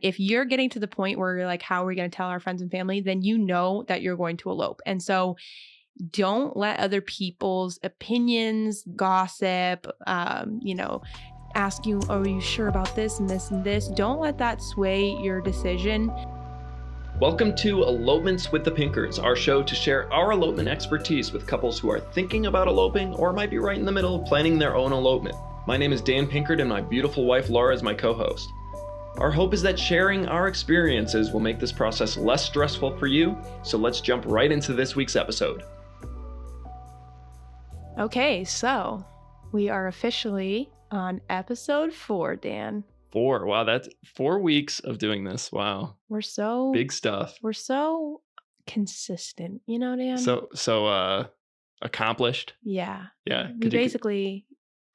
If you're getting to the point where you're like, how are we going to tell our friends and family? Then you know that you're going to elope. And so don't let other people's opinions, gossip, ask you, are you sure about this and this and this? Don't let that sway your decision. Welcome to Elopements with the Pinkers, our show to share our elopement expertise with couples who are thinking about eloping or might be right in the middle of planning their own elopement. My name is Dan Pinkard and my beautiful wife Laura is my co-host. Our hope is that sharing our experiences will make this process less stressful for you, so let's jump right into this week's episode. Okay, so we are officially on episode 4, Dan. 4. Wow, that's 4 weeks of doing this. Wow. We're so big stuff. We're so consistent, you know, Dan? So accomplished. Yeah. Yeah. We basically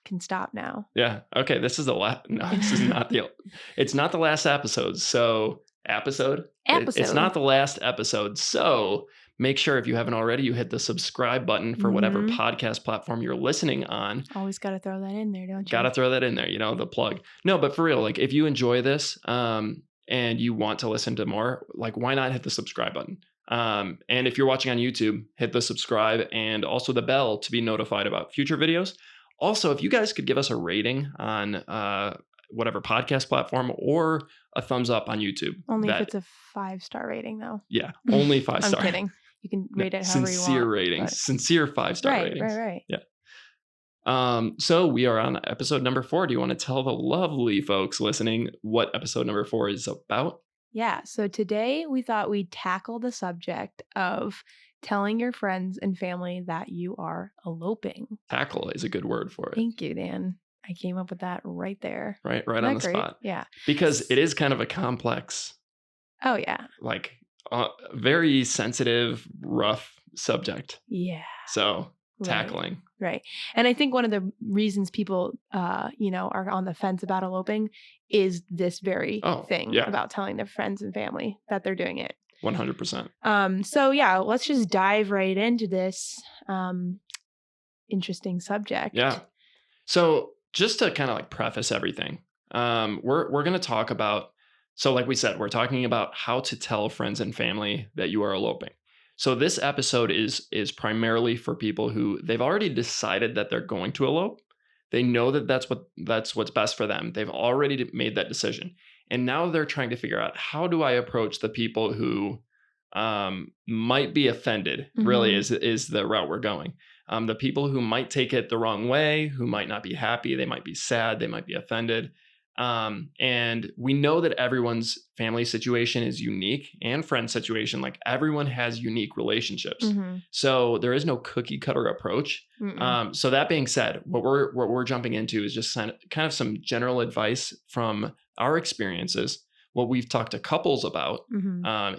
can stop now. Yeah. Okay. This is the last. No, this is not the. It's not the last episode. So episode. It's not the last episode. So make sure if you haven't already, you hit the subscribe button for whatever podcast platform you're listening on. Always got to throw that in there, don't you? Got to throw that in there. You know, the plug. No, but for real, like if you enjoy this, and you want to listen to more, like why not hit the subscribe button? And if you're watching on YouTube, hit the subscribe and also the bell to be notified about future videos. Also, if you guys could give us a rating on whatever podcast platform or a thumbs up on YouTube. Only if it's a 5-star rating, though. Yeah, only 5-star. I'm kidding. You can rate it however you want. Sincere ratings. Sincere 5-star ratings. Right. Yeah. So we are on episode number 4. Do you want to tell the lovely folks listening what episode number 4 is about? Yeah. So today we thought we'd tackle the subject of telling your friends and family that you are eloping. Tackle is a good word for it. Thank you, Dan. I came up with that right there. Right on the spot. Yeah. Because it is kind of a complex. Oh, yeah. Like very sensitive, rough subject. Yeah. So tackling. Right. And I think one of the reasons people, are on the fence about eloping is this very thing about telling their friends and family that they're doing it. 100%. So yeah, let's just dive right into this interesting subject. Yeah. So just to kind of like preface everything, we're going to talk about, so like we said, we're talking about how to tell friends and family that you are eloping. So this episode is primarily for people who they've already decided that they're going to elope. They know that that's what's best for them. They've already made that decision. And now they're trying to figure out, how do I approach the people who might be offended, really is the route we're going. The people who might take it the wrong way, who might not be happy, they might be sad, they might be offended. And we know that everyone's family situation is unique and friend situation. Like everyone has unique relationships. So there is no cookie cutter approach. So that being said, what we're jumping into is just kind of some general advice from our experiences, what we've talked to couples about,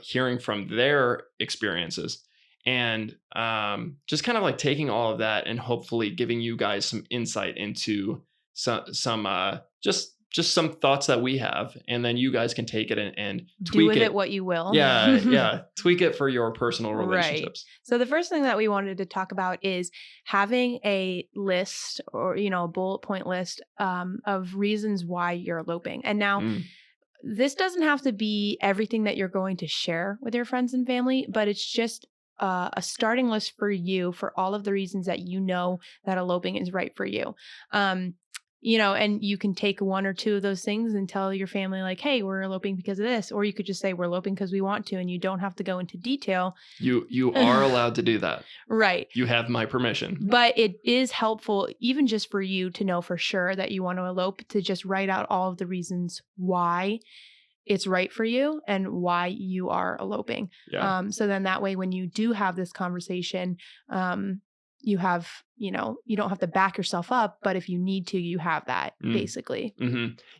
hearing from their experiences, and just kind of like taking all of that and hopefully giving you guys some insight into some just some thoughts that we have, and then you guys can take it and tweak do with it what you will. Yeah. Tweak it for your personal relationships. Right. So the first thing that we wanted to talk about is having a list or, a bullet point list of reasons why you're eloping. And now this doesn't have to be everything that you're going to share with your friends and family, but it's just a starting list for you for all of the reasons that you know that eloping is right for you. And you can take 1 or 2 of those things and tell your family like, hey, we're eloping because of this. Or you could just say we're eloping because we want to, and you don't have to go into detail. You are allowed to do that. Right. You have my permission. But it is helpful, even just for you to know for sure that you want to elope, to just write out all of the reasons why it's right for you and why you are eloping. Yeah. So then that way, when you do have this conversation, you have, you don't have to back yourself up, but if you need to, you have that basically.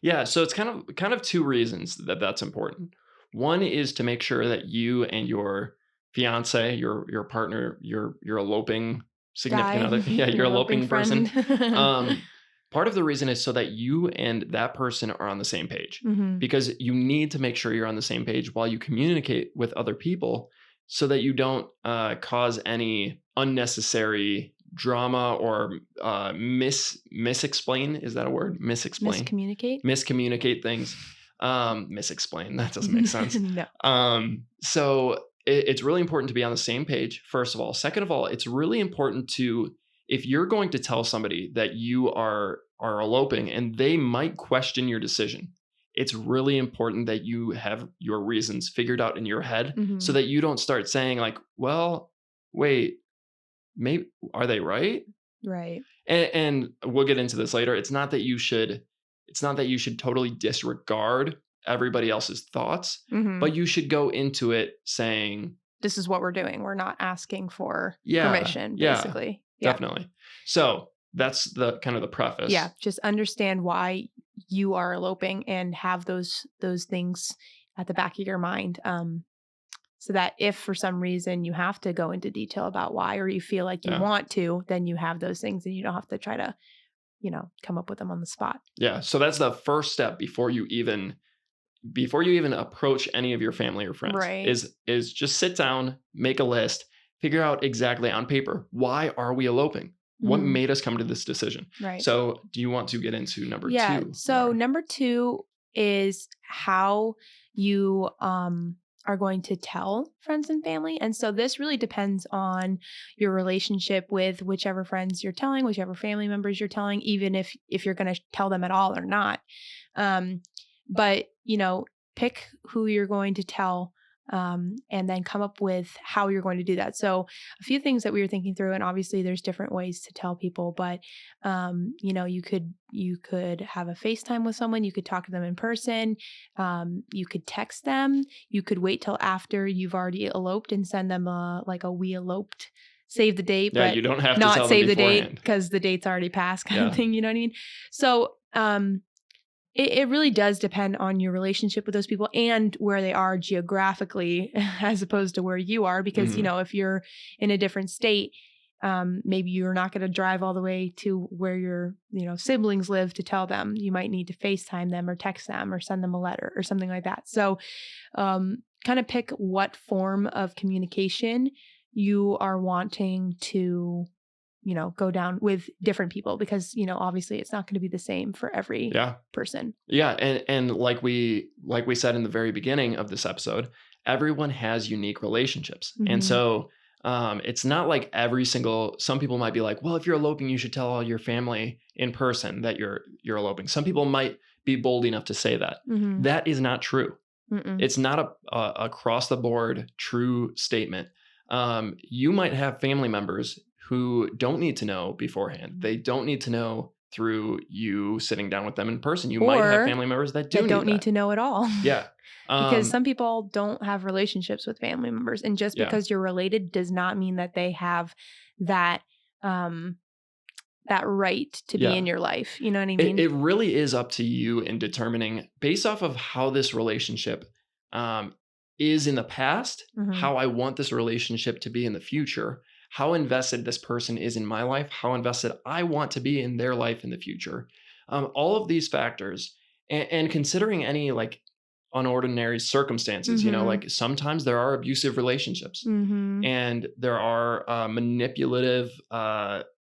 Yeah. So it's kind of 2 reasons that's important. One is to make sure that you and your fiance, your partner, your eloping significant other, your eloping person. Part of the reason is so that you and that person are on the same page, because you need to make sure you're on the same page while you communicate with other people, so that you don't cause any unnecessary drama or misexplain. Is that a word? Misexplain. Miscommunicate. Miscommunicate things. Misexplain. That doesn't make sense. No. So it's really important to be on the same page, first of all. Second of all, it's really important to, if you're going to tell somebody that you are eloping and they might question your decision, it's really important that you have your reasons figured out in your head so Mhm. that you don't start saying like, well, wait, maybe are they right? Right. And we'll get into this later. It's not that you should totally disregard everybody else's thoughts, Mhm. but you should go into it saying, This is what we're doing. We're not asking for yeah, permission, yeah, basically. Yeah. definitely. So that's the kind of the Yeah. preface. Just understand why you are eloping and have those things at the back of your mind. So that if for some reason you have to go into detail about why, or you feel like you Yeah. want to, then you have those things and you don't have to try to, come up with them on the spot. Yeah. So that's the first step before you even approach any of your family or friends Right. is just sit down, make a list, figure out exactly on paper, why are we eloping? What Mhm. made us come to this decision? Right. So do you want to get into number Yeah. 2 So more? number 2 is how you are going to tell friends and family. And so this really depends on your relationship with whichever friends you're telling, whichever family members you're telling, even if you're going to tell them at all or not. Um, but pick who you're going to tell, and then come up with how you're going to do that. So a few things that we were thinking through, and obviously there's different ways to tell people, but you could have a FaceTime with someone, you could talk to them in person, you could text them, you could wait till after you've already eloped and send them a we eloped, save the date, Yeah, but you don't have to not tell them save the date beforehand. because the date's already passed, kind of Yeah. thing. You know what I mean? So it really does depend on your relationship with those people and where they are geographically as opposed to where you are. Because, Mhm. if you're in a different state, maybe you're not going to drive all the way to where your, siblings live to tell them. You might need to FaceTime them or text them or send them a letter or something like that. So, kind of pick what form of communication you are wanting to go down with different people because, obviously it's not going to be the same for every Yeah. person. Yeah, and like we said in the very beginning of this episode, everyone has unique relationships. And Mhm. so it's not like some people might be like, well, if you're eloping, you should tell all your family in person that you're eloping. Some people might be bold enough to say that. Mhm. That is not true. Mm-mm. It's not a across the board true statement. You might have family members who don't need to know beforehand. They don't need to know through you sitting down with them in person. You might have Or family members that do that need don't need that. to know at all. Yeah. Because Um, some people don't have relationships with family members, and just yeah. because you're related does not mean that they have that um that right to be in Yeah. your life. You know what I It, mean? it really is up to you in determining, based off of how this relationship um, is in the past, Mhm. how I want this relationship to be in the future, how invested this person is in my life, how invested I want to be in their life in the future. All of these factors, and considering any like unordinary circumstances, Mhm. like sometimes there are abusive relationships Mhm. and there are manipulative,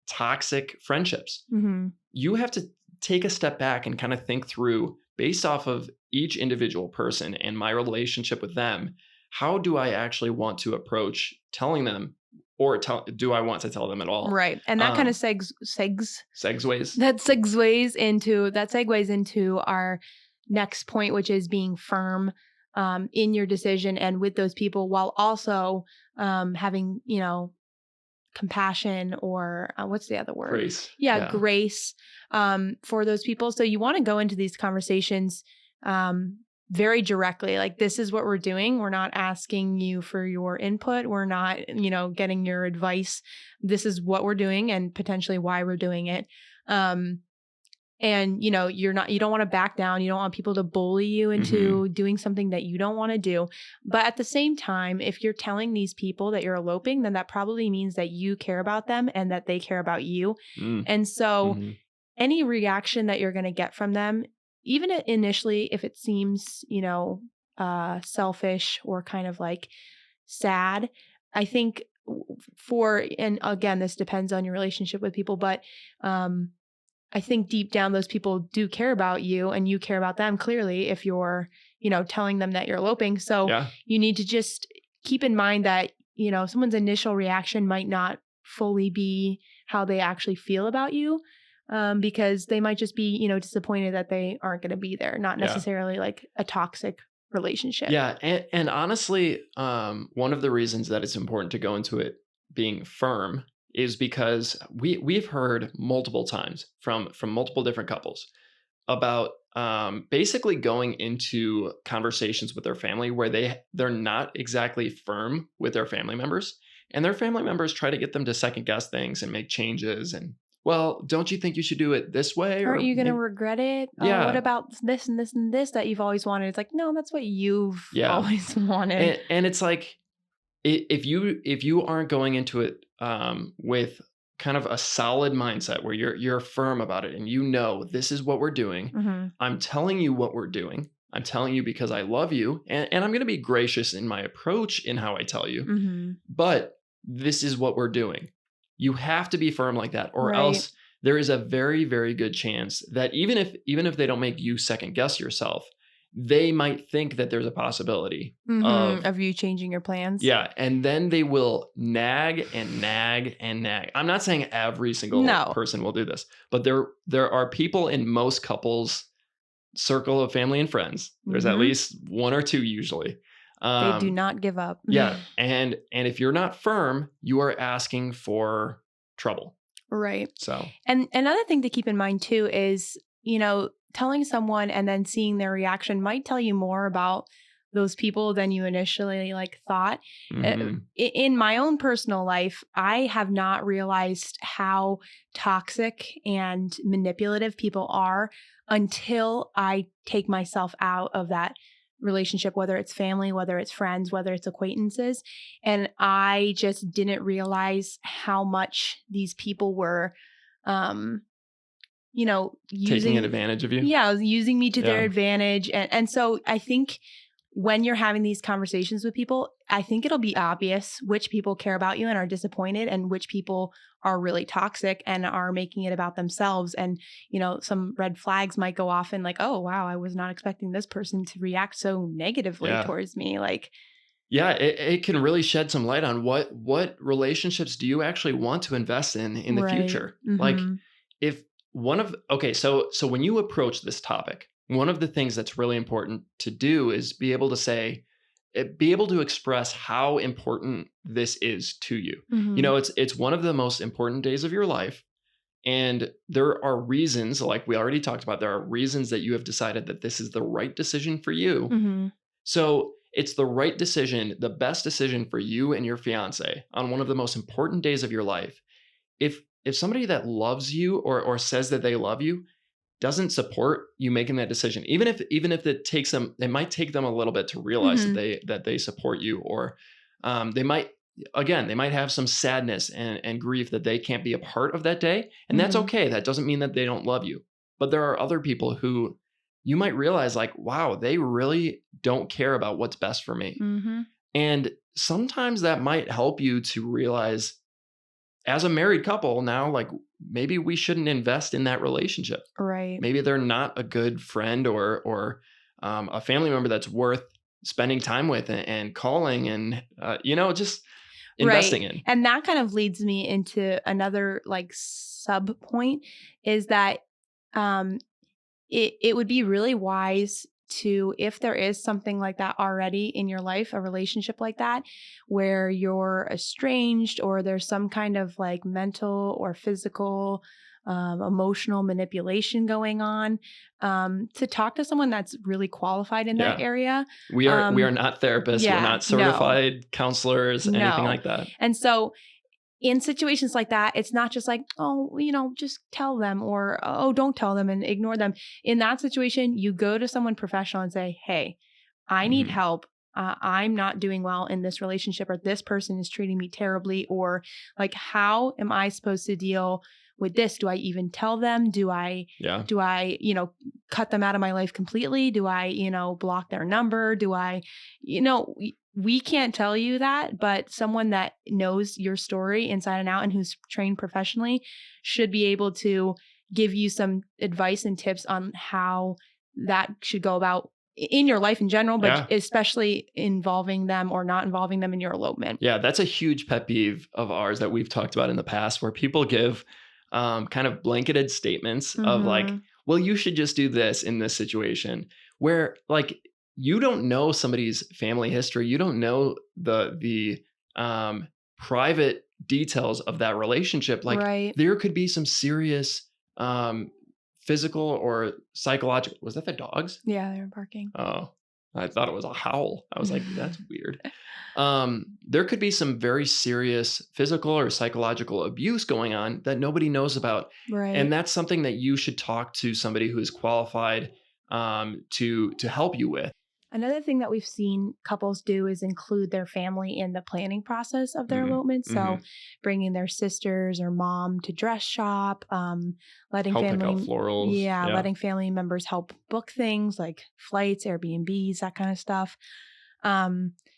toxic friendships. Mhm. You have to take a step back and kind of think through, based off of each individual person and my relationship with them, how do I actually want to approach telling them, or do I want to tell them at all? Right. And that kind of Um, segues Segues. that segues into our next point, which is being firm in your decision and with those people, while also having compassion, or what's the other word? Grace. Yeah, Yeah. grace, for those people. So you want to go into these conversations um, very directly. Like, this is what we're doing. We're not asking you for your input. We're not, getting your advice. This is what we're doing and potentially why we're doing it. And you don't want to back down. You don't want people to bully you Hmm. into doing something that you don't want to do. But at the same time, if you're telling these people that you're eloping, then that probably means that you care about them and that they care about you. Mm. And so Hmm. any reaction that you're going to get from them, even initially, if it seems, selfish or kind of like sad, I think and again, this depends on your relationship with people, but I think deep down those people do care about you and you care about them clearly if you're, telling them that you're eloping. So Yeah. you need to just keep in mind that, someone's initial reaction might not fully be how they actually feel about you. Because they might just be, disappointed that they aren't going to be there, not Yeah. necessarily like a toxic relationship. Yeah. And honestly, one of the reasons that it's important to go into it being firm is because we've heard multiple times from multiple different couples about basically going into conversations with their family where they're not exactly firm with their family members, and their family members try to get them to second guess things and make changes. And, well, don't you think you should do it this way? Aren't Or you going to maybe, regret it? Oh, what yeah, about this and this and this that you've always wanted? It's like, no, that's what you've yeah. always wanted. And it's like, if you aren't going into it with kind of a solid mindset where you're firm about it, and this is what we're doing. Mm-hmm. I'm telling you what we're doing. I'm telling you because I love you, and I'm going to be gracious in my approach in how I tell you. Mm-hmm. But this is what we're doing. You have to be firm like that, or Right. else there is a very, very good chance that even if they don't make you second guess yourself, they might think that there's a possibility Of you changing your plans. yeah, and then they will nag and nag and nag. I'm not saying every single No. person will do this, but there are people in most couples' circle of family and friends. There's at Mhm. least one or two usually. They do not give up. Yeah, and if you're not firm, you are asking for trouble. Right. So, And another thing to keep in mind too is, telling someone and then seeing their reaction might tell you more about those people than you initially thought. mhm. In my own personal life, I have not realized how toxic and manipulative people are until I take myself out of that relationship, whether it's family, whether it's friends, whether it's acquaintances. And I just didn't realize how much these people were, Taking using advantage of you. yeah, using me to their Yeah. advantage. And so I think when you're having these conversations with people, I think it'll be obvious which people care about you and are disappointed and which people are really toxic and are making it about themselves. And, some red flags might go off and like, oh, wow, I was not expecting this person to react so negatively Yeah. towards me. Like, Yeah, it can really shed some light on what relationships do you actually want to invest in the right. future. Like, if so when you approach this topic, one of the things that's really important to do is be able to express how important this is to you. It's one of the most important days of your life, and there are reasons, like we already talked about, there are reasons that you have decided that this is the right decision for you. So it's the right decision, the best decision for you and your fiance on one of the most important days of your life. If somebody that loves you or says that they love you doesn't support you making that decision, even if it might take them a little bit to realize that they support you, or they might have some sadness and grief that they can't be a part of that day, and that's okay. That doesn't mean that they don't love you, but there are other people who you might realize, like, wow, they really don't care about what's best for me. And sometimes that might help you to realize, as a married couple now, like, maybe we shouldn't invest in that relationship. Right. Maybe they're not a good friend or a family member that's worth spending time with and calling and, just investing in. And that kind of leads me into another sub point is that it would be really wise to, if there is something like that already in your life, a relationship like that, where you're estranged or there's some kind of mental or physical, emotional manipulation going on, to talk to someone that's really qualified in that area. We are not therapists. We're not certified counselors, anything like that. And so in situations like that, it's not just like, oh, just tell them, or, oh, don't tell them and ignore them. In that situation, you go to someone professional and say, hey, I need help. I'm not doing well in this relationship, or this person is treating me terribly, or how am I supposed to deal with this? Do I even tell them? Do I, cut them out of my life completely? Do I, block their number? Do I, we can't tell you that, but someone that knows your story inside and out and who's trained professionally should be able to give you some advice and tips on how that should go about in your life in general, but especially involving them or not involving them in your elopement. Yeah, that's a huge pet peeve of ours that we've talked about in the past, where people give kind of blanketed statements of like, well, you should just do this in this situation, where like you don't know somebody's family history. You don't know the private details of that relationship. Like there could be some serious physical or psychological. Was that the dogs? Yeah, they were barking. Oh, I thought it was a howl. I was like, that's weird. There could be some very serious physical or psychological abuse going on that nobody knows about. And that's something that you should talk to somebody who is qualified to help you with. Another thing that we've seen couples do is include their family in the planning process of their elopement. So bringing their sisters or mom to dress shop, letting help family, pick out florals. Letting family members help book things like flights, Airbnbs, that kind of stuff.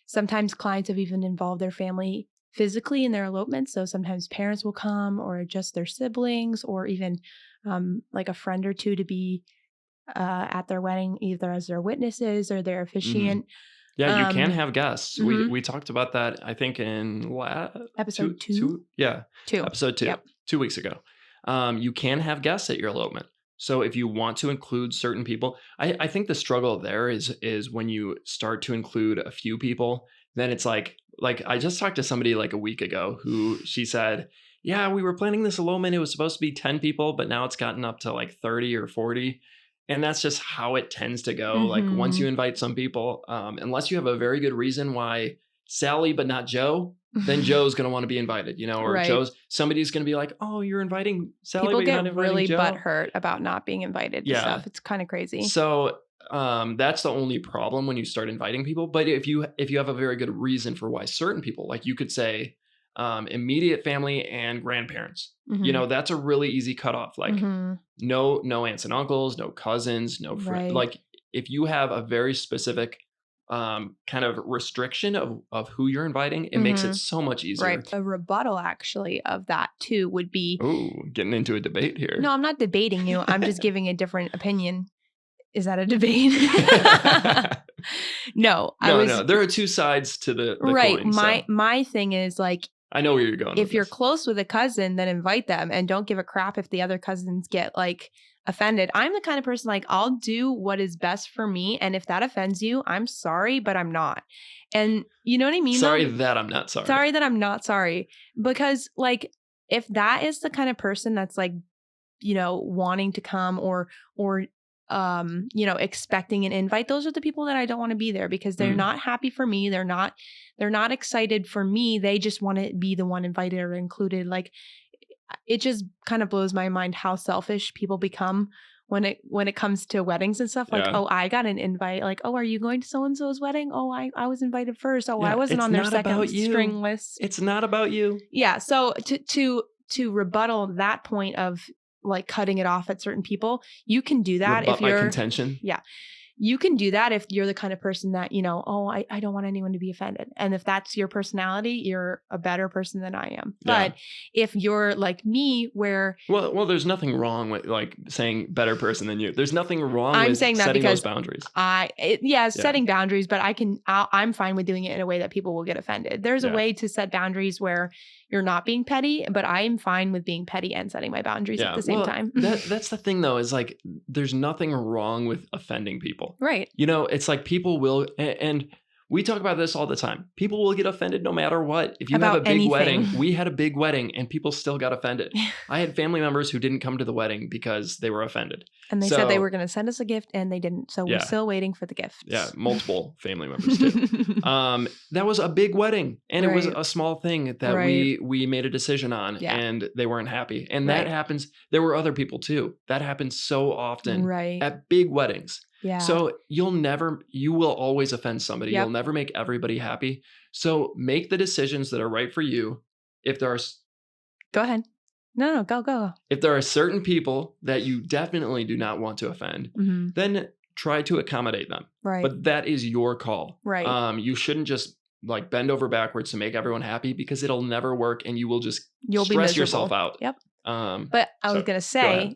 Sometimes clients have even involved their family physically in their elopement. So sometimes parents will come, or just their siblings, or even like a friend or two to be at their wedding, either as their witnesses or their officiant. Yeah, you can have guests. We talked about that, I think, in episode two. Episode 2, yep. 2 weeks ago. You can have guests at your elopement. So if you want to include certain people, I think the struggle there is when you start to include a few people, then it's like I just talked to somebody like a week ago who she said, yeah, we were planning this elopement. It was supposed to be 10 people, but now it's gotten up to like 30 or 40. And that's just how it tends to go. Like once you invite some people, unless you have a very good reason why Sally but not Joe, then Joe's going to want to be invited, or somebody's going to be like, oh, you're inviting Sally, people but you're not get inviting really Joe. butthurt about not being invited to stuff. It's kind of crazy. So that's the only problem when you start inviting people. But if you have a very good reason for why certain people, like you could say immediate family and grandparents, that's a really easy cutoff. Like no aunts and uncles, no cousins, no friends. Like if you have a very specific kind of restriction of who you're inviting, it makes it so much easier. Right. A rebuttal actually of that too would be... Oh, getting into a debate here. No, I'm not debating you. I'm just giving a different opinion. Is that a debate? No. No. There are two sides to the coin. My thing is like, I know where you're going. If you're close with a cousin, then invite them and don't give a crap if the other cousins get like offended. I'm the kind of person like, I'll do what is best for me. And if that offends you, I'm sorry, but I'm not. And you know what I mean? Sorry that I'm not sorry. Sorry that I'm not sorry. Because like, if that is the kind of person that's like, wanting to come or expecting an invite, those are the people that I don't want to be there, because they're not happy for me. They're not excited for me. They just want to be the one invited or included. Like, it just kind of blows my mind how selfish people become when it comes to weddings and stuff. Like, oh, I got an invite. Like, oh, are you going to so-and-so's wedding? Oh, I was invited first. Oh, I wasn't on their second string list. It's not about you. Yeah. So to rebuttal that point of like cutting it off at certain people, you can do that if you're... my contention. Yeah. You can do that if you're the kind of person that, I don't want anyone to be offended. And if that's your personality, you're a better person than I am. But if you're like me, where... Well, there's nothing wrong with like saying better person than you. There's nothing wrong with saying that setting because those boundaries. Setting boundaries, but I'm fine with doing it in a way that people will get offended. There's a way to set boundaries where you're not being petty, but I am fine with being petty and setting my boundaries at the same time. That's the thing though, is like, there's nothing wrong with offending people. Right. It's like people will, and we talk about this all the time. People will get offended no matter what. If you have a big wedding, we had a big wedding and people still got offended. I had family members who didn't come to the wedding because they were offended. And they said they were going to send us a gift and they didn't. So we're still waiting for the gifts. Yeah. Multiple family members too. That was a big wedding and it was a small thing that we made a decision on and they weren't happy. And that happens. There were other people too. That happens so often at big weddings. Yeah. So you will always offend somebody. You'll never make everybody happy. So make the decisions that are right for you. If there are... Go ahead. No, go. If there are certain people that you definitely do not want to offend, then try to accommodate them. Right. But that is your call. Right. You shouldn't just like bend over backwards to make everyone happy, because it'll never work and you will just stress yourself out. Yep. But I was going to say,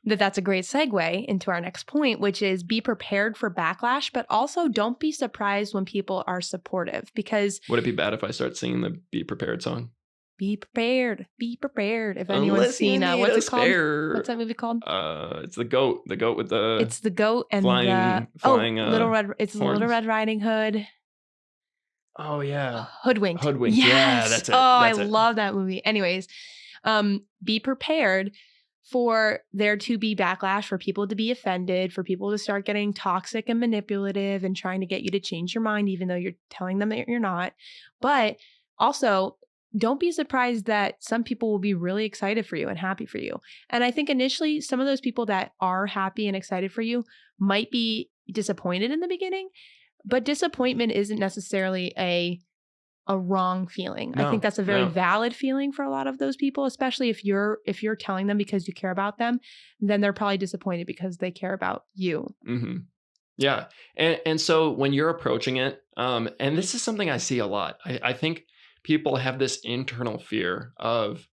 that's a great segue into our next point, which is be prepared for backlash, but also don't be surprised when people are supportive, because Would it be bad if I start singing the Be Prepared song? be prepared, be prepared. If anyone's Unless you seen need what's a it called? spare. What's that movie called? It's the goat with the It's the goat and flying Little Red. It's horns. Little Red Riding Hood. Oh yeah. Hoodwinked. Hoodwinked. Yes. Yeah, that's it. Oh, That's I it. love that movie. Anyways, be prepared for there to be backlash, for people to be offended, for people to start getting toxic and manipulative and trying to get you to change your mind, even though you're telling them that you're not. But also, don't be surprised that some people will be really excited for you and happy for you. And I think initially, some of those people that are happy and excited for you might be disappointed in the beginning, but disappointment isn't necessarily a wrong feeling. I think that's a very valid feeling for a lot of those people, especially if you're telling them because you care about them, then they're probably disappointed because they care about you. Mm-hmm. Yeah. And so when you're approaching it, and this is something I see a lot, I think people have this internal fear of,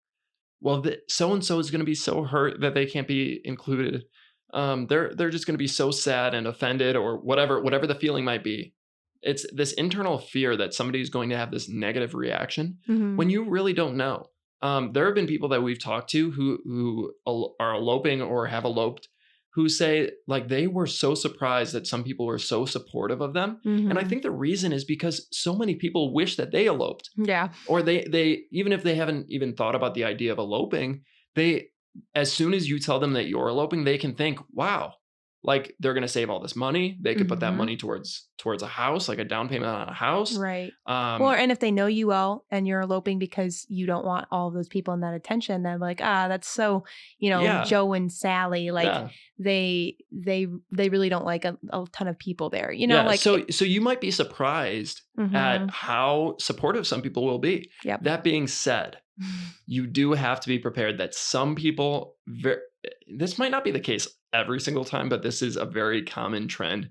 well, so-and-so is going to be so hurt that they can't be included. They're just going to be so sad and offended, or whatever the feeling might be. It's this internal fear that somebody's going to have this negative reaction when you really don't know. There have been people that we've talked to who are eloping or have eloped, who say like they were so surprised that some people were so supportive of them. And I think the reason is because so many people wish that they eloped. Yeah. Or they even if they haven't even thought about the idea of eloping, as soon as you tell them that you're eloping, they can think, wow, like they're going to save all this money. They could put that money towards a house, like a down payment on a house. Right. Well, and if they know you well and you're eloping because you don't want all of those people in that attention, then like, that's so, Joe and Sally, like they really don't like a ton of people there, like. So you might be surprised at how supportive some people will be. Yep. That being said, you do have to be prepared that some people, this might not be the case every single time, but this is a very common trend.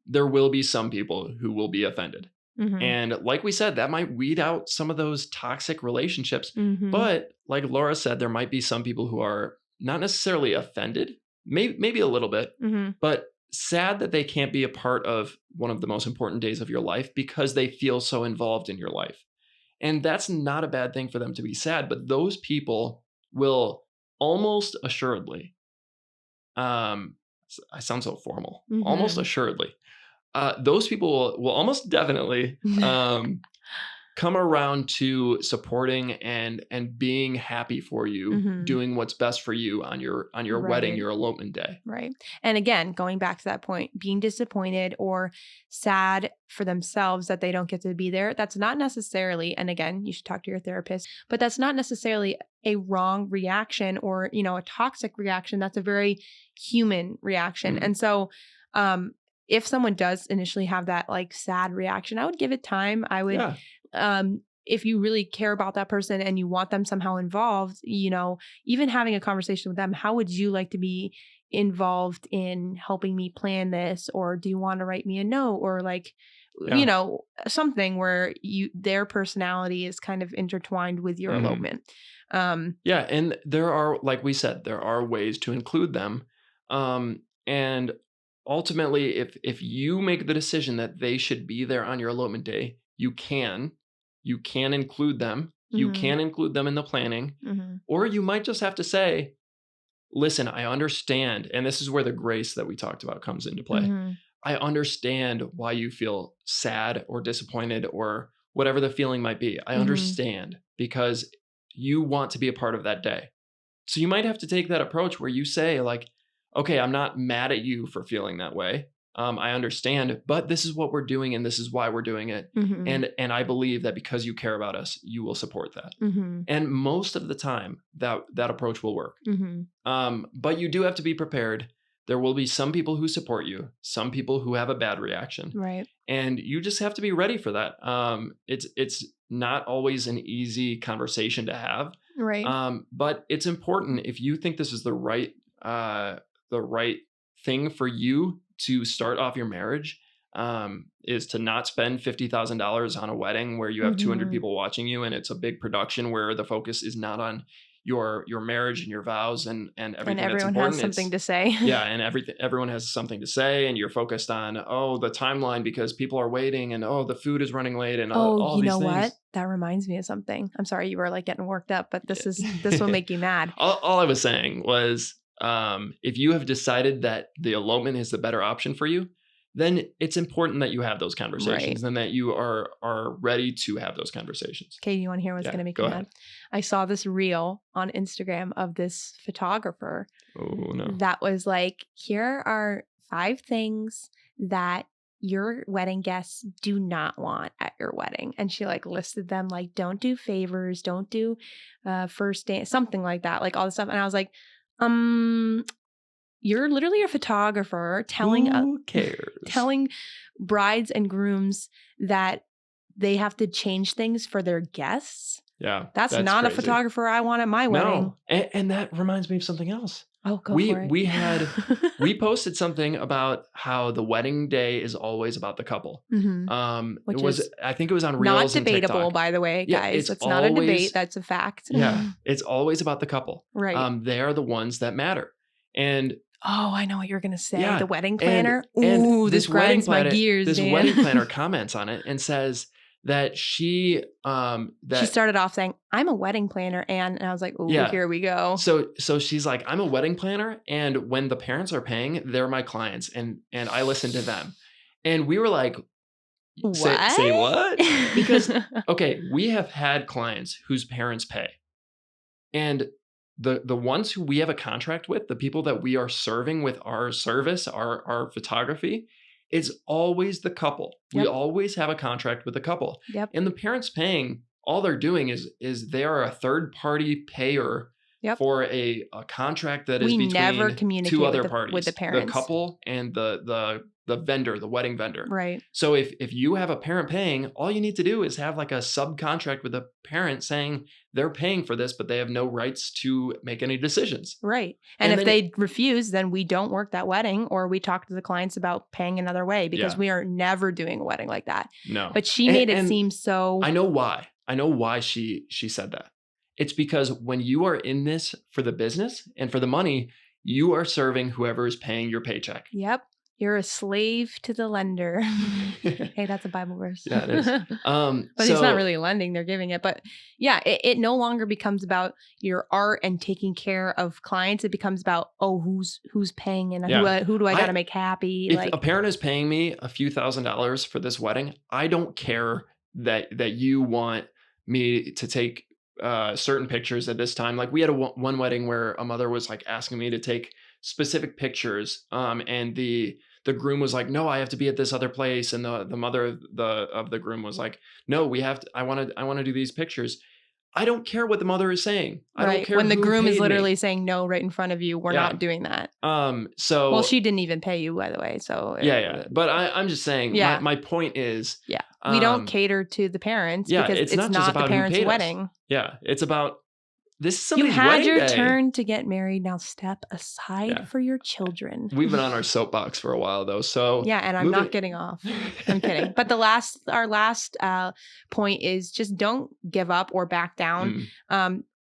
There will be some people who will be offended. And like we said, that might weed out some of those toxic relationships. But like Laura said, there might be some people who are not necessarily offended, maybe a little bit, but sad that they can't be a part of one of the most important days of your life because they feel so involved in your life. And that's not a bad thing for them to be sad, but those people will almost assuredly, I sound so formal, almost assuredly, those people will almost definitely come around to supporting and being happy for you, doing what's best for you on your wedding, your elopement day. Right. And again, going back to that point, being disappointed or sad for themselves that they don't get to be there, that's not necessarily, and again, you should talk to your therapist, but that's not necessarily a wrong reaction or, a toxic reaction. That's a very human reaction. And so, if someone does initially have that like sad reaction, I would give it time. I would, if you really care about that person and you want them somehow involved, even having a conversation with them, how would you like to be involved in helping me plan this? Or do you want to write me a note or like, something where their personality is kind of intertwined with your elopement. And there are, like we said, there are ways to include them. And ultimately, if you make the decision that they should be there on your elopement day, you can include them. You can include them in the planning, or you might just have to say, listen, I understand. And this is where the grace that we talked about comes into play. I understand why you feel sad or disappointed or whatever the feeling might be. I understand because you want to be a part of that day. So you might have to take that approach where you say like, okay, I'm not mad at you for feeling that way. I understand, but this is what we're doing and this is why we're doing it. And I believe that because you care about us, you will support that. And most of the time that approach will work. But you do have to be prepared. There will be some people who support you, some people who have a bad reaction. Right. And you just have to be ready for that. It's not always an easy conversation to have. Right. But it's important if you think this is the right thing for you to start off your marriage, is to not spend $50,000 on a wedding where you have 200 people watching you and it's a big production where the focus is not on your marriage and your vows and everything And that's everyone important. has something to say. Yeah, and everyone has something to say, and you're focused on the timeline because people are waiting, and the food is running late, and all you these know things. what? That reminds me of something. I'm sorry you were like getting worked up, but this will make you mad. All I was saying was, if you have decided that the elopement is the better option for you, then it's important that you have those conversations and that you are ready to have those conversations. Okay, you want to hear what's going to make you mad? I saw this reel on Instagram of this photographer. Oh, no. That was like, here are 5 things that your wedding guests do not want at your wedding. And she like listed them, like, don't do favors, don't do first dance, something like that, like all this stuff. And I was like, you're literally a photographer telling Who cares? telling brides and grooms that they have to change things for their guests. Yeah. That's not crazy. A photographer I want at my wedding. And that reminds me of something else. Oh, go for it. We posted something about how the wedding day is always about the couple. Which I think it was on Reels not debatable, and by the way, guys. It's not a debate. That's a fact. Yeah. It's always about the couple. Right. They are the ones that matter. And I know what you're going to say. Yeah, the wedding planner. And this grinds my gears, This Dan. wedding planner comments on it and says that she started off saying, I'm a wedding planner, and I was like, here we go. So she's like, I'm a wedding planner, and when the parents are paying, they're my clients, and I listen to them. And we were like, what? Say what? Because okay, we have had clients whose parents pay, and the ones who we have a contract with, the people that we are serving with our service, our photography, it's always the couple. Yep. We always have a contract with the couple. Yep. And the parents paying, all they're doing is they are a third party payer for a contract that is between never communicate two other parties, with the parents, the couple and the vendor, the wedding vendor. Right. So if you have a parent paying, all you need to do is have like a subcontract with a parent saying they're paying for this, but they have no rights to make any decisions. Right. And if they refuse, then we don't work that wedding, or we talk to the clients about paying another way, because we are never doing a wedding like that. No. But she made it seem so. I know why she said that. It's because when you are in this for the business and for the money, you are serving whoever is paying your paycheck. Yep. You're a slave to the lender. Hey, that's a Bible verse. Yeah, it is. But it's not really lending, they're giving it. But yeah, it no longer becomes about your art and taking care of clients. It becomes about, who's paying and who do I got to make happy? If a parent is paying me a few $1,000s for this wedding, I don't care that you want me to take certain pictures at this time. Like we had one wedding where a mother was like asking me to take specific pictures, and the groom was like, no, I have to be at this other place, and the mother of the groom was like, no, I want to do these pictures. I don't care what the mother is saying. I don't care when the groom is literally saying no right in front of you. We're not doing that. Well, she didn't even pay you, by the way. So but I'm just saying. My point is, we don't cater to the parents because it's not the parents' wedding. Yeah, it's about. This is somebody's wedding day. You had your turn to get married. Now step aside for your children. We've been on our soapbox for a while though, so and I'm not getting off. I'm kidding. But our last point is just don't give up or back down.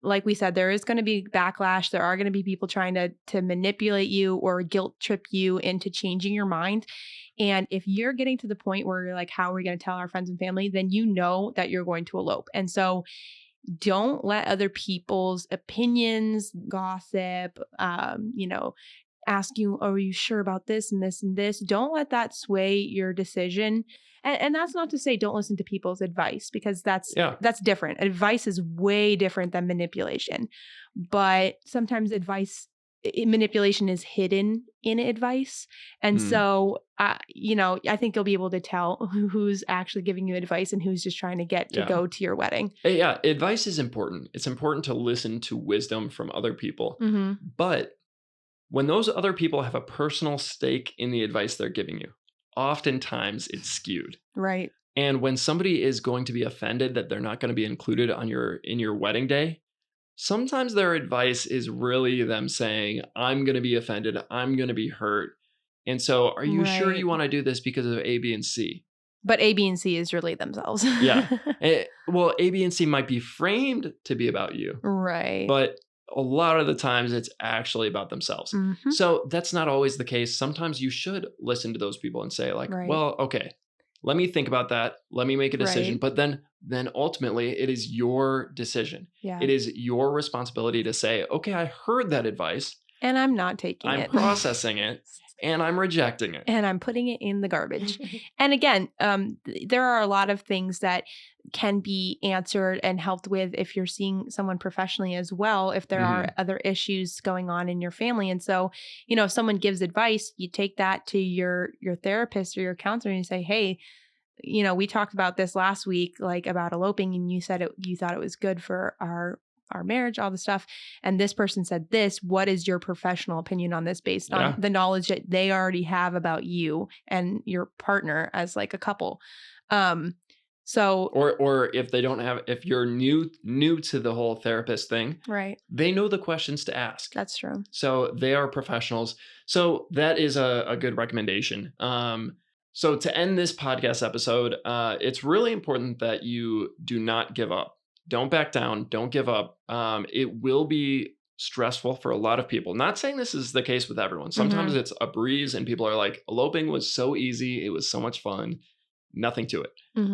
Like we said, there is going to be backlash. There are going to be people trying to manipulate you or guilt trip you into changing your mind. And if you're getting to the point where you're like, how are we going to tell our friends and family? Then you know that you're going to elope. And so don't let other people's opinions, gossip, ask you, are you sure about this and this and this? Don't let that sway your decision. And that's not to say don't listen to people's advice, because that's different. Advice is way different than manipulation. But sometimes manipulation is hidden in advice. And so, I think you'll be able to tell who's actually giving you advice and who's just trying to get to go to your wedding. Yeah, advice is important. It's important to listen to wisdom from other people. Mm-hmm. But when those other people have a personal stake in the advice they're giving you, oftentimes it's skewed. Right. And when somebody is going to be offended that they're not going to be included in your wedding day, sometimes their advice is really them saying, I'm going to be offended. I'm going to be hurt. And so are you sure you want to do this because of A, B, and C? But A, B, and C is really themselves. Yeah. Well, A, B, and C might be framed to be about you. Right. But a lot of the times it's actually about themselves. Mm-hmm. So that's not always the case. Sometimes you should listen to those people and say like, Right. well, okay, let me think about that. Let me make a decision. Right. But then ultimately it is your decision. Yeah. It is your responsibility to say, okay, I heard that advice. And I'm not taking I'm it. processing it. And I'm rejecting it. And I'm putting it in the garbage. And again, there are a lot of things that can be answered and helped with if you're seeing someone professionally as well, if there are other issues going on in your family. And so, if someone gives advice, you take that to your therapist or your counselor and you say, hey, we talked about this last week, like about eloping, and you said you thought it was good for our marriage, all the stuff. And this person said this. What is your professional opinion on this based on the knowledge that they already have about you and your partner as like a couple? So, or if they don't have, if you're new to the whole therapist thing, right, they know the questions to ask. That's true. So they are professionals. So that is a good recommendation. So to end this podcast episode, it's really important that you do not give up. Don't back down. Don't give up. It will be stressful for a lot of people. Not saying this is the case with everyone. Sometimes it's a breeze and people are like, eloping was so easy. It was so much fun. Nothing to it.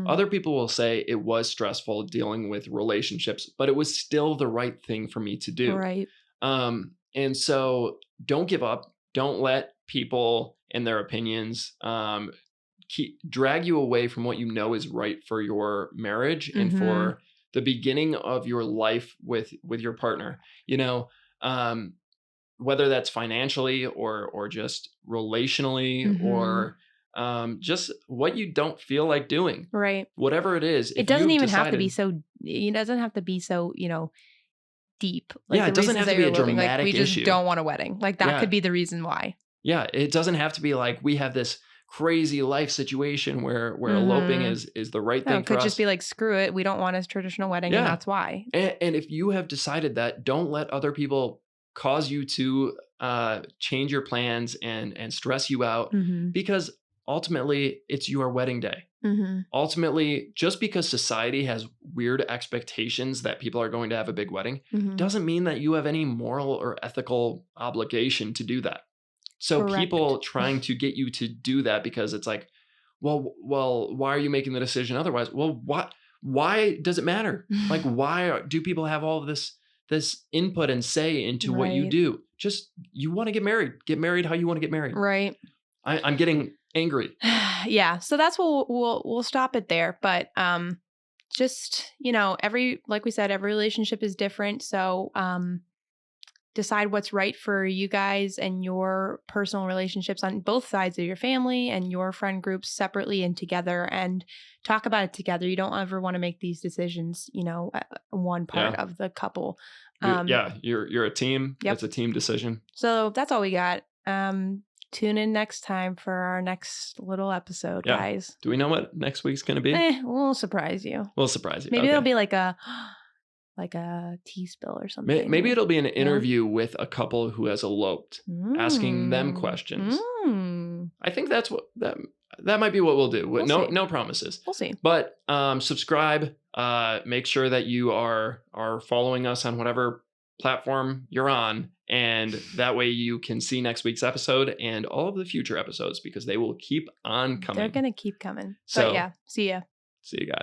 Other people will say it was stressful dealing with relationships, but it was still the right thing for me to do. Right. And so don't give up. Don't let people and their opinions drag you away from what you know is right for your marriage and for the beginning of your life with your partner. Whether that's financially or just relationally or just what you don't feel like doing. Right. Whatever it is. It doesn't even have to be so, it doesn't have to be so, deep. Like it doesn't have to be a dramatic we just issue. Don't want a wedding. Like that could be the reason why. Yeah. It doesn't have to be like we have this crazy life situation where eloping is the right thing for us. It could just be like, screw it. We don't want a traditional wedding and that's why. And if you have decided that, don't let other people cause you to change your plans and stress you out because ultimately it's your wedding day. Ultimately, just because society has weird expectations that people are going to have a big wedding doesn't mean that you have any moral or ethical obligation to do that. So people trying to get you to do that because it's like, well, why are you making the decision otherwise? Well, why does it matter? Like, why do people have all of this input and say into what you do? Just, you want to get married how you want to get married. Right. I'm getting angry. Yeah. So that's what we'll stop it there. But just, like we said, every relationship is different. So decide what's right for you guys and your personal relationships on both sides of your family and your friend groups separately and together, and talk about it together. You don't ever want to make these decisions, one part of the couple. You're a team. Yep. It's a team decision. So that's all we got. Tune in next time for our next little episode, guys. Do we know what next week's going to be? We'll surprise you. Maybe it'll be like a tea spill or something. Maybe it'll be an interview with a couple who has eloped, asking them questions. I think that's what that might be what we'll do. No promises. We'll see. But subscribe. Make sure that you are following us on whatever platform you're on, and that way you can see next week's episode and all of the future episodes because they will keep on coming. They're gonna keep coming. So, but yeah, see ya. See you guys.